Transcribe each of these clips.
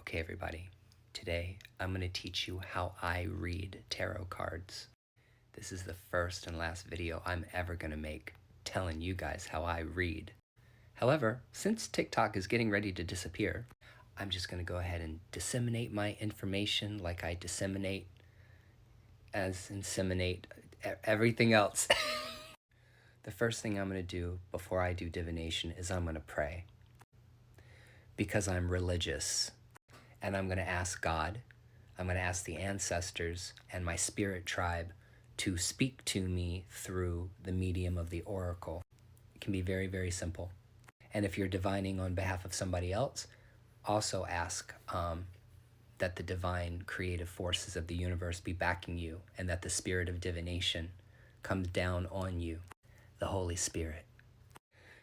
Okay, everybody, today I'm going to teach you how I read tarot cards. This is the first and last video I'm ever going to make telling you guys how I read. However, since TikTok is getting ready to disappear, I'm just going to go ahead and disseminate my information like I inseminate everything else. The first thing I'm going to do before I do divination is I'm going to pray. Because I'm religious. And I'm going to ask God, I'm going to ask the ancestors and my spirit tribe to speak to me through the medium of the oracle. It can be very, very simple. And if you're divining on behalf of somebody else, also ask that the divine creative forces of the universe be backing you and that the spirit of divination comes down on you, the Holy Spirit.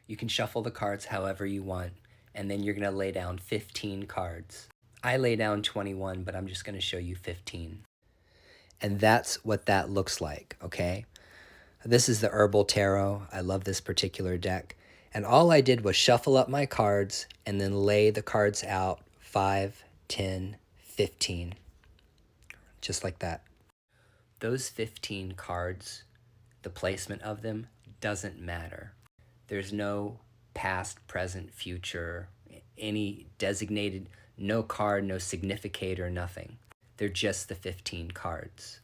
You can shuffle the cards however you want, and then you're going to lay down 15 cards. I lay down 21, but I'm just going to show you 15. And that's what that looks like, okay? This is the Herbal Tarot. I love this particular deck. And all I did was shuffle up my cards and then lay the cards out 5, 10, 15. Just like that. Those 15 cards, the placement of them doesn't matter. There's no past, present, future, any designated, no card, no significator, nothing. They're just the 15 cards.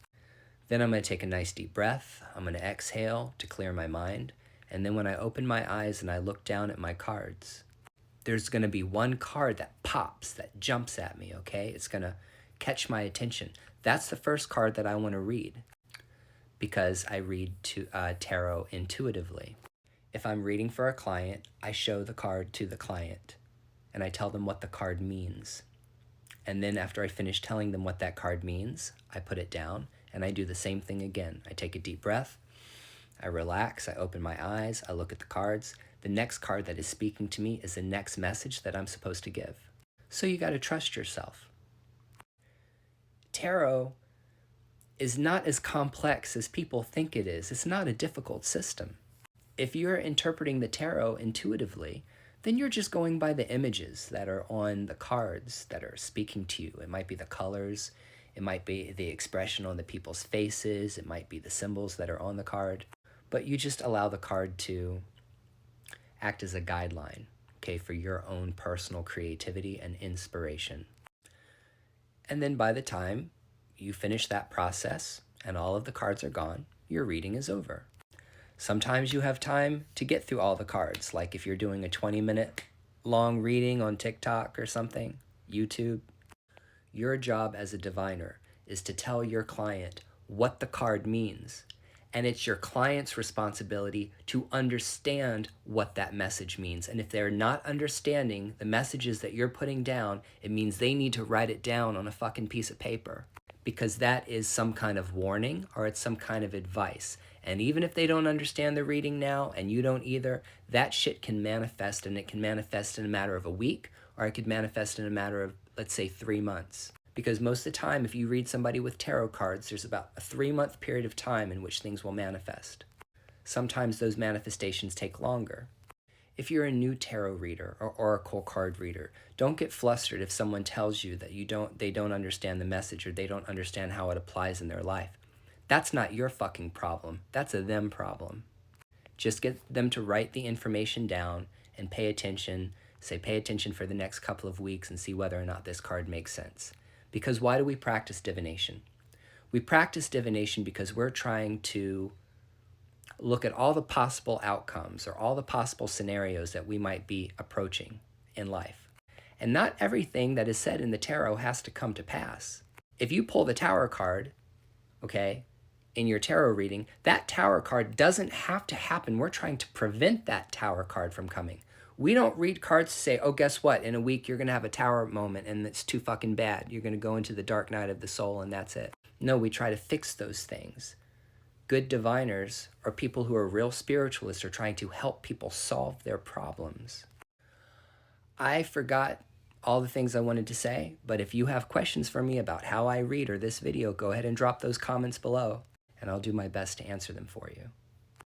Then I'm going to take a nice deep breath. I'm going to exhale to clear my mind. And then when I open my eyes and I look down at my cards, there's going to be one card that pops, that jumps at me, okay? It's going to catch my attention. That's the first card that I want to read because I read tarot intuitively. If I'm reading for a client, I show the card to the client and I tell them what the card means. And then after I finish telling them what that card means, I put it down and I do the same thing again. I take a deep breath, I relax, I open my eyes, I look at the cards. The next card that is speaking to me is the next message that I'm supposed to give. So you got to trust yourself. Tarot is not as complex as people think it is. It's not a difficult system. If you're interpreting the tarot intuitively, then you're just going by the images that are on the cards that are speaking to you. It might be the colors, it might be the expression on the people's faces, it might be the symbols that are on the card, but you just allow the card to act as a guideline, okay, for your own personal creativity and inspiration. And then by the time you finish that process and all of the cards are gone, your reading is over. Sometimes you have time to get through all the cards, like if you're doing a 20-minute long reading on TikTok or something, YouTube. Your job as a diviner is to tell your client what the card means, and it's your client's responsibility to understand what that message means. And if they're not understanding the messages that you're putting down, it means they need to write it down on a fucking piece of paper, because that is some kind of warning or it's some kind of advice. And even if they don't understand the reading now and you don't either, that shit can manifest, and it can manifest in a matter of a week, or it could manifest in a matter of, let's say, 3 months. Because most of the time, if you read somebody with tarot cards, there's about a 3-month period of time in which things will manifest. Sometimes those manifestations take longer. If you're a new tarot reader or oracle card reader, don't get flustered if someone tells you that they don't understand the message or they don't understand how it applies in their life. That's not your fucking problem. That's a them problem. Just get them to write the information down and pay attention. Say pay attention for the next couple of weeks and see whether or not this card makes sense. Because why do we practice divination? We practice divination because we're trying to look at all the possible outcomes or all the possible scenarios that we might be approaching in life. And not everything that is said in the tarot has to come to pass. If you pull the Tower card, okay, in your tarot reading, that Tower card doesn't have to happen. We're trying to prevent that Tower card from coming. We don't read cards to say, oh, guess what? In a week, you're going to have a Tower moment and it's too fucking bad. You're going to go into the dark night of the soul and that's it. No, we try to fix those things. Good diviners or people who are real spiritualists are trying to help people solve their problems. I forgot all the things I wanted to say, but if you have questions for me about how I read or this video, go ahead and drop those comments below, and I'll do my best to answer them for you.